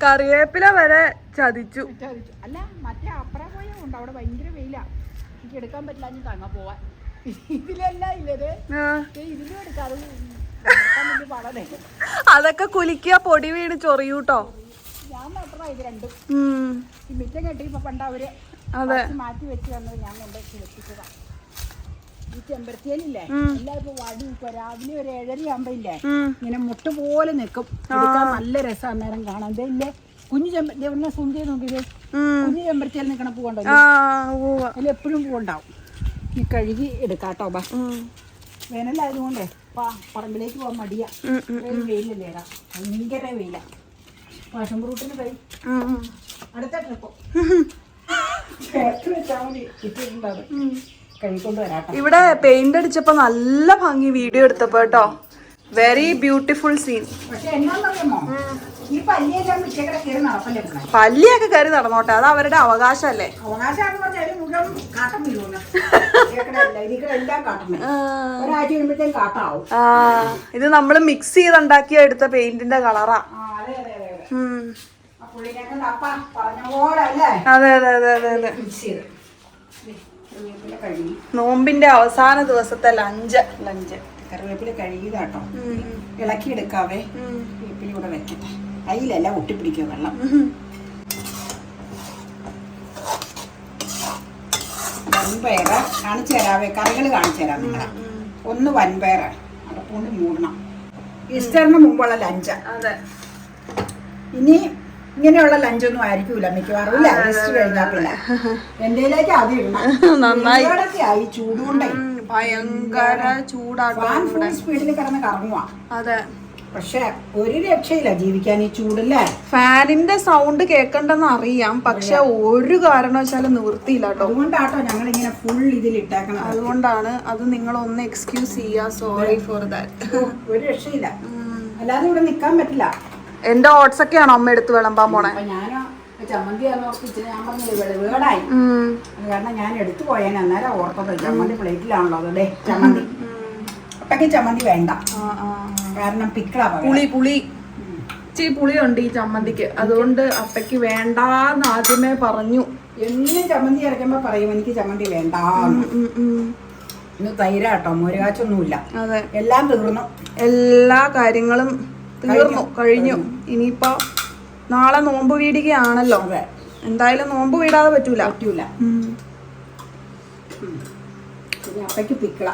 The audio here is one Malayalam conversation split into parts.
കറിവേപ്പില വരെ ചതിച്ചു. അല്ല മറ്റേ അപ്പുറം പോയ ഉണ്ട്, അവിടെ ഭയങ്കര വെയിലാ, എനിക്ക് എടുക്കാൻ പറ്റില്ല. ഞാൻ തങ്ങ പോവാൻ ഇതിലല്ല ഇല്ലത് ഇതിലും എടുക്കാതെ അതൊക്കെ കുലിക്കുക, പൊടി വീണ് ചൊറിയൂട്ടോ. ഞാൻ നട്ടതാ ഇത് രണ്ടും. ഈ മിറ്റം കെട്ടി ഇപ്പൊ പണ്ട് അവര് മാറ്റി വെച്ച് തന്നത് ഞാൻ കൊണ്ട് വെപ്പിച്ചതാ. ഈ ചെമ്പരത്തിയിലില്ലേ എല്ലാം ഇപ്പൊ വടി രാവിലെ ഒരു 7:30 ആകുമ്പോ ഇല്ലേ ഇങ്ങനെ മുട്ട പോലെ നിൽക്കും. എടുക്കാൻ നല്ല രസം അന്നേരം കാണാൻ. ഇല്ലേ കുഞ്ഞു ചെമ്പരത്തി എവിടെ സൂം ചെയ്ത് നോക്കിയത്, കുഞ്ഞു ചെമ്പരത്തിയിൽ നിൽക്കണ പൂവുണ്ടല്ലോ, അതിൽ എപ്പോഴും പൂവുണ്ടാവും. ഈ കഴുകി എടുക്കാട്ടോ. വേനലായതുകൊണ്ടേ പറമ്പിലേക്ക് പോകാൻ മടിയാ, വെയിലല്ലേടാ, ഭയങ്കര വെയില. പാഷൻ ഫ്രൂട്ടിന് കൈ അടുത്ത ട്രിപ്പോ ചേർത്ത് വെച്ചാൽ മതി. ഇട്ടിട്ടുണ്ടാവും, കഴിക്കൊണ്ട് വരാട്ടോ. ഇവിടെ പെയിന്റ് അടിച്ചപ്പോ നല്ല ഭംഗി വീഡിയോ എടുത്തപ്പോ കേട്ടോ. Very beautiful scene. പക്ഷെ എന്നാന്നറിയാമോ, ഈ പല്ലിയെല്ലാം മിച്ചക്കടെ കയറി നടപ്പല്ലേ. പല്ലിയൊക്കെ കയറി നടന്നോട്ടെ, അത് അവരുടെ അവകാശമല്ലേ. അവകാശമാണെന്ന് പറഞ്ഞാൽ മുഖം കാട്ടം വീഴുന്നു. എല്ലാം കാട്ടം ഒരാഴ്ച കഴിയുമ്പോഴത്തേക്കും കാട്ടാവും. ഇത് നമ്മള് മിക്സ് ചെയ്തുണ്ടാക്കിയ എടുത്ത പെയിന്റിന്റെ കളറാ. അതെ അതെ അതെ അതെ അതെ. നോമ്പിന്റെ അവസാന ദിവസത്തെ ലഞ്ച് കറിവേപ്പില കഴുകിയതാട്ടോ. ഇളക്കി എടുക്കാവേ. വേപ്പില ഇവിടെ വെക്കട്ടെ, കയ്യിലല്ല ഒട്ടിപ്പിടിക്കുക വെള്ളം. വൻപയർ കാണിച്ചു തരാവേ, കറികൾ കാണിച്ചു തരാം നിങ്ങളെ. ഒന്ന് വൻപയർ അടപ്പുകൊണ്ട് മൂടണം. ഈസ്റ്ററിന് മുമ്പുള്ള ലഞ്ച്. ഇനി ഇങ്ങനെയുള്ള ലഞ്ചൊന്നും ആയിരിക്കൂല മിക്കവാറും. ഇല്ല, ഈസ്റ്റർ കഴിഞ്ഞാൽ പിന്നെ എന്റെയിലേക്ക് ആദ്യം ഇടണം. നന്നായി ചൂടുകൊണ്ടേ ഭയങ്കര ചൂടാണ്, സ്പീഡിൽ കിടന്ന് കറങ്ങുവാ. അതെ, പക്ഷെ ഒരു രക്ഷയില്ല ജീവിക്കാൻ ഈ ചൂടല്ലേ. ഫാനിന്റെ സൗണ്ട് കേൾക്കണ്ടെന്ന് അറിയാം, പക്ഷെ ഒരു കാരണവശാലും നിവൃത്തിയില്ല കേട്ടോ. അതുകൊണ്ടാട്ടോ ഞങ്ങൾ ഇങ്ങനെ ഫുൾ ഇതിൽ ഇട്ടേക്കണം. അതുകൊണ്ടാണ് അത്, നിങ്ങളൊന്ന് എക്സ്ക്യൂസ് ചെയ്യാ. Sorry for that. ഒരു രക്ഷയില്ല, അല്ലാതെ ഇവിടെ നിക്കാൻ പറ്റില്ല. എന്റെ ഓട്സ് ഒക്കെയാണോ അമ്മ എടുത്ത് വിളമ്പാൻ പോണേ? ഞാനോ ചമ്മന്തി ഞാൻ പറഞ്ഞില്ലേ വേടായി, കാരണം ഞാൻ എടുത്തു പോയേനെ. അന്നേരം ഓർത്തത് ചമ്മന്തി പ്ലേറ്റിലാണല്ലോ. അതെ, ചമ്മന്തി അപ്പൊക്കെ ചമ്മന്തി വേണ്ട, കാരണം പിക്കളാ. പുളി ഇച്ചിരി പുളിയുണ്ട് ഈ ചമ്മന്തിക്ക്, അതുകൊണ്ട് അപ്പയ്ക്ക് വേണ്ടാന്ന് ആദ്യമേ പറഞ്ഞു. എന്നും ചമ്മന്തി അരയ്ക്കുമ്പോ പറയും എനിക്ക് ചമ്മന്തി വേണ്ട. ഇന്ന് തൈരാട്ടോ, മോരുകാച്ചൊന്നുമില്ല. എല്ലാം തീർന്നു, എല്ലാ കാര്യങ്ങളും കഴിഞ്ഞു. ഇനിയിപ്പോ നാളെ നോമ്പ് വീടുകയാണല്ലോ. എന്തായാലും നോമ്പ് വീടാതെ പറ്റൂല. അപ്പയ്ക്ക് പിക്കള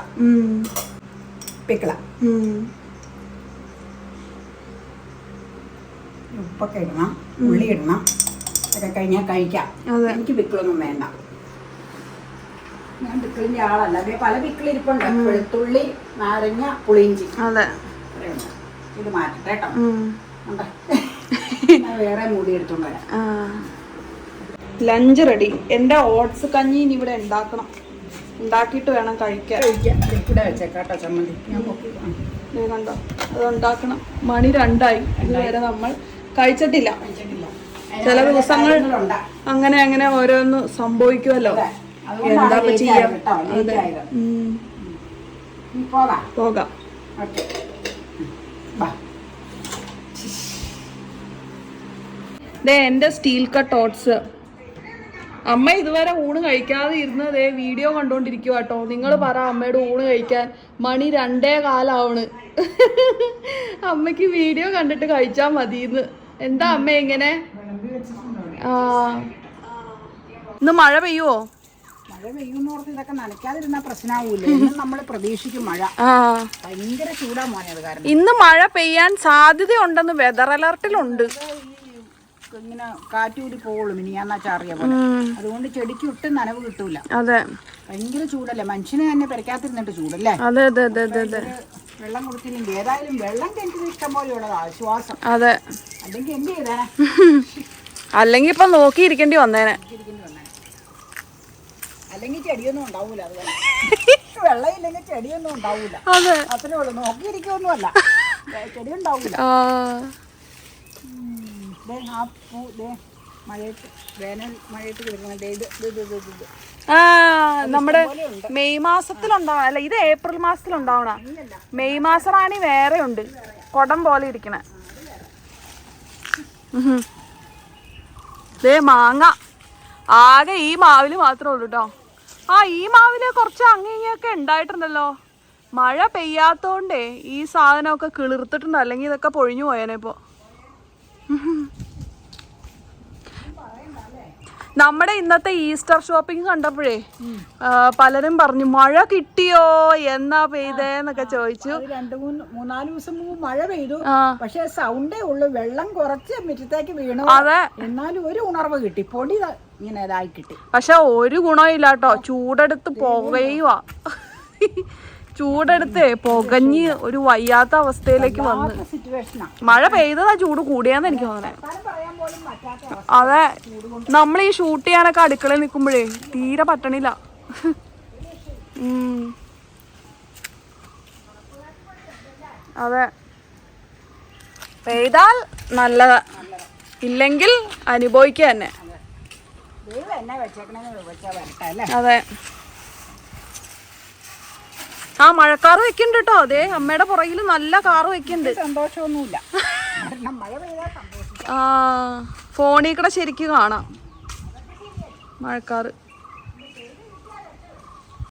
ഉപ്പൊക്കെ ഇടണം, ഉള്ളി ഇടണം, ഒക്കെ കഴിഞ്ഞാൽ കഴിക്കാം. എനിക്ക് പിക്കിളൊന്നും വേണ്ട, ഞാൻ പിക്കിളിന്റെ ആളല്ല. പല പിക്കിളിരിപ്പുണ്ട്, വെളുത്തുള്ളി, നാരങ്ങ, പുളിയിഞ്ചി. ഇത് മാറ്റട്ടെ കേട്ടോ. വേറെ മൂടി എടുത്തോണ്ട് വരാം. Lunch ready. എന്റെ ഓട്സ് കഞ്ഞി ഇനി ഇവിടെ ഉണ്ടാക്കണം, ഉണ്ടാക്കിയിട്ട് വേണം കഴിക്കാൻ. ഇവിടെ വെച്ചേക്കാട്ടോ ചമ്മന്തി. കണ്ടോ, അത് ഉണ്ടാക്കണം. മണി 2 ഇതുവരെ നമ്മൾ കഴിച്ചിട്ടില്ല. ചില ദിവസങ്ങൾ അങ്ങനെ അങ്ങനെ ഓരോന്ന് സംഭവിക്കുമല്ലോ. എന്താ ചെയ്യാം. പോകാം. എന്റെ സ്റ്റീൽ കട്ട് ഓട്സ്. അമ്മ ഇതുവരെ ഊണ് കഴിക്കാതെ ഇരുന്നതേ വീഡിയോ കണ്ടോണ്ടിരിക്കുക കേട്ടോ. നിങ്ങൾ പറ അമ്മയുടെ ഊണ് കഴിക്കാൻ. മണി 2:15 അമ്മക്ക് വീഡിയോ കണ്ടിട്ട് കഴിച്ചാ മതിന്ന്. എന്താ അമ്മ ഇങ്ങനെ? ഇന്ന് മഴ പെയ്യുവോ? മഴ പെയ്യുന്നോർത്ത് ഇതൊക്കെ നനയ്ക്കാതിരുന്ന പ്രശ്നമാവൂല. നമ്മൾ പ്രതീക്ഷിക്കും മഴ. ഭയങ്കര ചൂടാ മോനെ. അത് കാരണം ഇന്ന് മഴ പെയ്യാൻ സാധ്യതയുണ്ടെന്ന് വെതർ അലർട്ടിലുണ്ട്. ഇങ്ങനെ കാറ്റൂരി പോകുള്ളൂ മിനിയാന്നാ ചാറിയ പോലെ. അതുകൊണ്ട് ചെടിക്ക് ഒട്ടും നനവ് കിട്ടൂല. അതെ, ഭയങ്കര ചൂടല്ലേ, മനുഷ്യന് തന്നെ പെരക്കാത്തിരുന്നിട്ട് ചൂടല്ലേ. അതെ അതെ അതെ അതെ. വെള്ളം കൊടുത്തില്ലെങ്കിൽ ഏതായാലും വെള്ളം കിണറ്റിന് ഇഷ്ടം പോലെ ഉള്ളത് ആശ്വാസം. അതെ, അല്ലെങ്കിൽ എന്ത് ചെയ്തേനെ, അല്ലെങ്കിൽ ഇപ്പൊ നോക്കിയിരിക്കേണ്ടി വന്നേനെ. അല്ലെങ്കിൽ ചെടിയൊന്നും ഉണ്ടാവൂല. അതുപോലെ വെള്ളം ഇല്ലെങ്കിൽ ചെടിയൊന്നും ഉണ്ടാവൂല. അത്രേ ഉള്ളൂ, നോക്കിയിരിക്കൊന്നും അല്ല, ചെടി ഉണ്ടാവൂല. ആ പൂ മഴയത്ത്, വേനൽ മഴയത്ത് കിടക്കുന്നത് ഇത് ആ നമ്മുടെ മെയ് മാസത്തിലുണ്ടാവണം. അല്ല, ഇത് ഏപ്രിൽ മാസത്തിലുണ്ടാവണ. മെയ് മാസം റാണി വേറെ ഉണ്ട്, കുടം പോലെ ഇരിക്കണേ. ദേ മാങ്ങ ആകെ ഈ മാവില് മാത്രമേ ഉള്ളൂ കേട്ടോ. ആ, ഈ മാവില് കുറച്ച് അങ്ങനെയൊക്കെ ഉണ്ടായിട്ടുണ്ടല്ലോ. മഴ പെയ്യാത്തോണ്ടേ ഈ സാധനമൊക്കെ കിളിർത്തിട്ടുണ്ട്, അല്ലെങ്കിൽ ഇതൊക്കെ പൊഴിഞ്ഞു പോയേനെ ഇപ്പൊ. നമ്മുടെ ഇന്നത്തെ ഈസ്റ്റർ ഷോപ്പിംഗ് കണ്ടപ്പോഴേ പലരും പറഞ്ഞു മഴ കിട്ടിയോ, എന്നാ പെയ്തേന്നൊക്കെ ചോദിച്ചു. 2-3-4 ദിവസം മുമ്പ് മഴ പെയ്തു, പക്ഷെ സൗണ്ടേ ഉള്ളു, വെള്ളം കുറച്ച് മുറ്റത്തേക്ക് വീണു. അതെ, എന്നാലും ഒരു ഉണർവ് കിട്ടി, പൊടി ഇങ്ങനെ ഇതായി കിട്ടി. പക്ഷെ ഒരു ഗുണമില്ല കേട്ടോ, ചൂടെടുത്ത് പുകയുവാ. ചൂടെടുത്തേ പുകഞ്ഞ് ഒരു വയ്യാത്ത അവസ്ഥയിലേക്ക് വന്ന്. മഴ പെയ്തതാ ചൂട് കൂടിയാന്ന് എനിക്ക് തോന്നണേ. അതെ, നമ്മൾ ഈ ഷൂട്ട് ചെയ്യാനൊക്കെ അടുക്കളയിൽ നിൽക്കുമ്പോഴേ തീരെ പറ്റണില്ല. അതെ, പെയ്താൽ നല്ലതാ, ഇല്ലെങ്കിൽ അനുഭവിക്കുക തന്നെ. അതെ, ആ മഴക്കാറ് വെക്കുന്നുണ്ട് കേട്ടോ. അതെ, അമ്മയുടെ പുറകിൽ നല്ല കാറ് വെക്കുന്നുണ്ട്. സന്തോഷമൊന്നുമില്ല, ആ, ഫോണിൽ കൂടെ ശരിക്കും കാണാം മഴക്കാറ്.